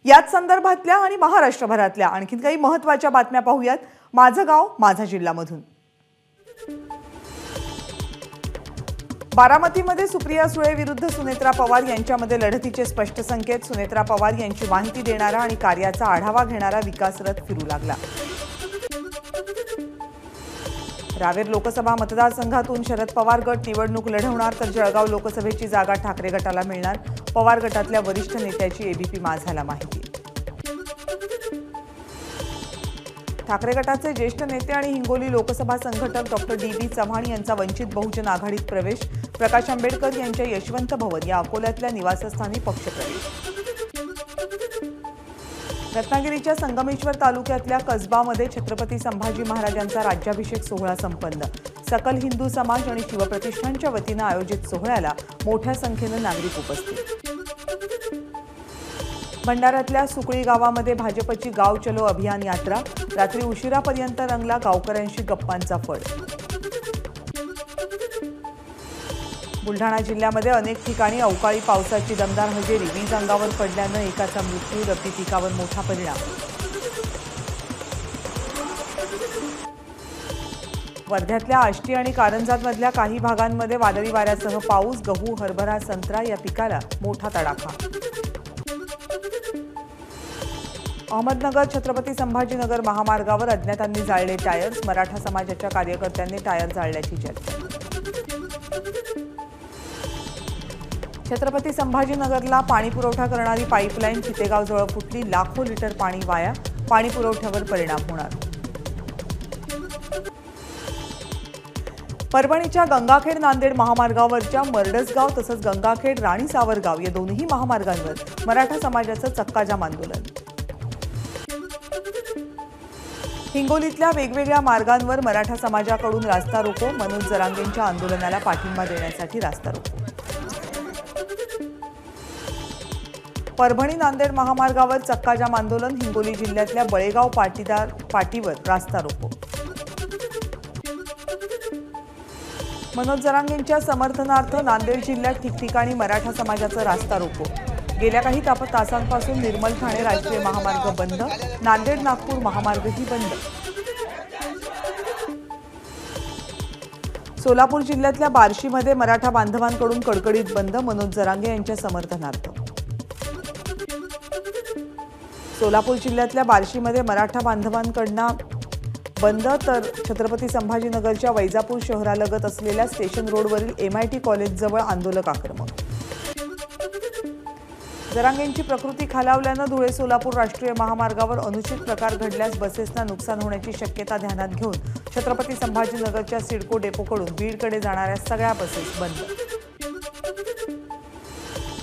याच संदर्भातल्या आणि महाराष्ट्रभरातल्या आणखीन काही महत्त्वाच्या बातम्या पाहूयात माझं गाव माझा जिल्हा मधून। बारामतीमध्ये सुप्रिया सुळे विरुद्ध सुनेत्रा पवार यांच्यामध्ये लढतीचे स्पष्ट संकेत। सुनेत्रा पवार यांची माहिती देणारा आणि कार्याचा आढावा घेणारा विकास रथ फिरू लागला। रावेर लोकसभा मतदारसंघातून शरद पवार गट निवडणूक लढवणार तर जळगाव लोकसभेची जागा ठाकरे गटाला मिळणार। पवार गटातल्या वरिष्ठ नेत्याची एबीपी माझाला माहिती। ठाकरे गटाचे ज्येष्ठ नेते आणि हिंगोली लोकसभा संघटक डॉक्टर डी.बी. चव्हाण यांचा वंचित बहुजन आघाडीत प्रवेश। प्रकाश आंबेडकर यांच्या यशवंत भवन या अकोल्यातल्या निवासस्थानी पक्षप्रवेश। रत्नागिरीच्या संगमेश्वर तालुक्यातल्या कसबामध्ये छत्रपती संभाजी महाराजांचा राज्याभिषेक सोहळा संपन्न। सकल हिंदू समाज आणि शिवप्रतिष्ठानच्या वतीने आयोजित सोहळ्याला मोठ्या संख्येने नागरिक उपस्थित। भंडाऱ्यातल्या सुकळी गावामध्ये भाजपची गाव चलो अभियान यात्रा। रात्री उशिरापर्यंत रंगला गावकऱ्यांशी गप्पांचा फड। बुलढाणा जिल्ह्यामध्ये अनेक ठिकाणी अवकाळी पावसाची दमदार हजेरी। वीज अंगावर पडल्याने एकाचा मृत्यू, रब्बी पिकावर मोठा परिणाम। वर्ध्यातल्या आष्टी आणि कारंजामधल्या काही भागांमध्ये वादळी वाऱ्यासह पाऊस। गहू, हरभरा, संत्रा या पिकाला मोठा तडाखा। अहमदनगर छत्रपती संभाजीनगर महामार्गावर अज्ञातांनी जाळले टायर्स। मराठा समाजाच्या कार्यकर्त्यांनी टायर जाळल्याची चर्चा। छत्रपती संभाजीनगरला पाणी पुरवठा करणारी पाईपलाईन चितेगावजवळ फुटली। लाखो लिटर पाणी वाया, पाणी पुरवठ्यावर परिणाम होणार। परभणीच्या गंगाखेड नांदेड महामार्गावरच्या मरडसगाव तसंच गंगाखेड राणी सावरगाव या दोन्ही महामार्गांवर मराठा समाजाचं चक्काजाम आंदोलन। हिंगोलीतल्या वेगवेगळ्या मार्गांवर मराठा समाजाकडून रास्ता रोको। मनोज जरांगेंच्या आंदोलनाला पाठिंबा देण्यासाठी रास्ता रोको। परभणी नांदेड महामार्गावर चक्काजाम आंदोलन। हिंगोली जिल्ह्यातल्या बळेगाव पाटीवर रास्ता रोको। मनोज जरांगेंच्या समर्थनार्थ नांदेड जिल्ह्यात ठिकठिकाणी मराठा समाजाचा रास्ता रोको। गेल्या काही तासांपासून निर्मल ठाणे राष्ट्रीय महामार्ग बंद। नांदेड नागपूर महामार्गही बंद। सोलापूर जिल्ह्यातल्या बार्शीमध्ये मराठा बांधवांकडून कडकडीत बंद। मनोज जरांगे यांच्या समर्थनार्थ। सोलापूर जिल्ह्यातल्या बार्शीमध्ये मराठा बांधवांकडून बंद तर छत्रपती संभाजीनगरच्या वैजापूर शहरालगत असलेल्या स्टेशन रोडवरील MIT कॉलेजजवळ आंदोलक आक्रमक। जरांगेंची प्रकृती खालावल्याने धुळे सोलापूर राष्ट्रीय महामार्गावर अनुचित प्रकार घडल्यास बसेसना नुकसान होण्याची शक्यता ध्यानात घेऊन छत्रपती संभाजीनगरच्या सिडको डेपोकडून बीडकडे जाणाऱ्या सगळ्या बसेस बंद।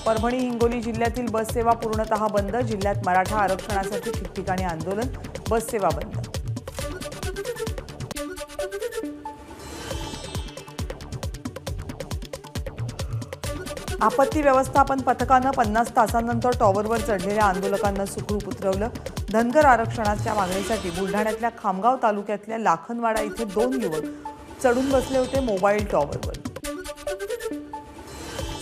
परभणी हिंगोली जिल्ह्यातील बस सेवा पूर्णतः बंद। जिल्ह्यात मराठा आरक्षणासाठी ठिकठिकाणी आंदोलन, बस सेवा बंद। आपत्ती व्यवस्थापन पथकानं 50 तासांनंतर टॉवरवर चढलेल्या आंदोलकांना सुखरूप उतरवलं। धनगर आरक्षणाच्या मागणीसाठी बुलढाण्यातल्या खामगाव तालुक्यातल्या लाखनवाडा इथे 2 युवक चढून बसले होते मोबाईल टॉवरवर।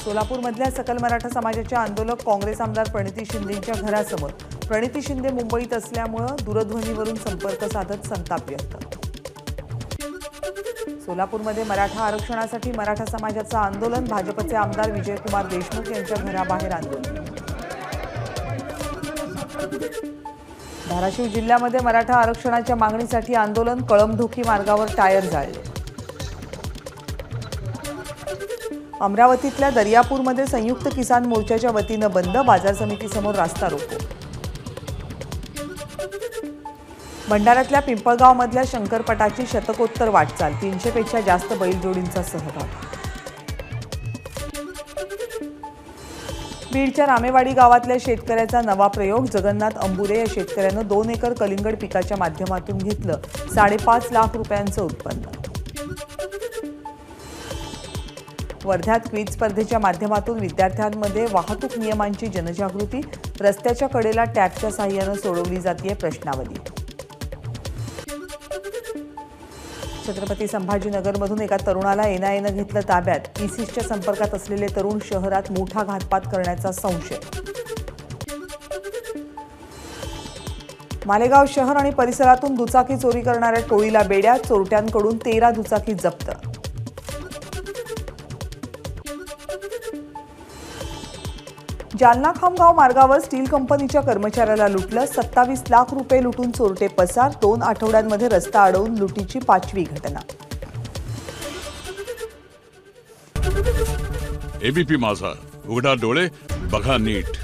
सोलापूरमधल्या सकल मराठा समाजाचे आंदोलक काँग्रेस आमदार प्रणिती शिंदेंच्या घरासमोर। प्रणिती शिंदे मुंबईत असल्यामुळे दूरध्वनीवरून संपर्क साधत संताप व्यक्त। सोलापूरमध्ये मराठा आरक्षणासाठी मराठा समाजाचं आंदोलन। भाजपचे आमदार विजयकुमार देशमुख यांच्या घराबाहेर आंदोलन। धाराशिव जिल्ह्यामध्ये मराठा आरक्षणाच्या मागणीसाठी आंदोलन। कळमढोकी मार्गावर टायर जाळले। अमरावतीतल्या दर्यापूरमध्ये संयुक्त किसान मोर्चाच्या वतीने बंद। बाजार समितीसमोर रास्ता रोको। भंडाऱ्यातल्या पिंपळगावमधल्या शंकरपटाची शतकोत्तर वाटचाल। 300 पेक्षा जास्त बैलजोडींचा सहभाग। बीडच्या रामेवाडी गावातल्या शेतकऱ्याचा नवा प्रयोग। जगन्नाथ अंबुरे या शेतकऱ्यानं 2 एकर कलिंगड पिकाच्या माध्यमातून घेतलं 5.5 लाख रुपयांचं उत्पन्न। वर्ध्यात क्विज स्पर्धेच्या माध्यमातून विद्यार्थ्यांमध्ये वाहतूक नियमांची जनजागृती। रस्त्याच्या कडेला टॅगच्या साहाय्याने सोडवली जाते प्रश्नावली। छत्रपती संभाजीनगरमधून एका तरुणाला एनआयएने घेतलं ताब्यात। इसिसच्या संपर्कात असलेले तरुण शहरात मोठा घातपात करण्याचा संशय। मालेगाव शहर आणि परिसरातून दुचाकी चोरी करणाऱ्या टोळीला बेड्या, चोरट्यांकडून 13 दुचाकी जप्त. जालना खामगाव मार्गावर स्टील कंपनीच्या कर्मचाऱ्याला लुटलं. 27 लाख रुपये लुटून चोरटे पसार. 2 आठवड्यांमध्ये रस्ता अडवून लुटीची 5वी घटना. एबीपी माझा, उघडा डोळे बघा नीट.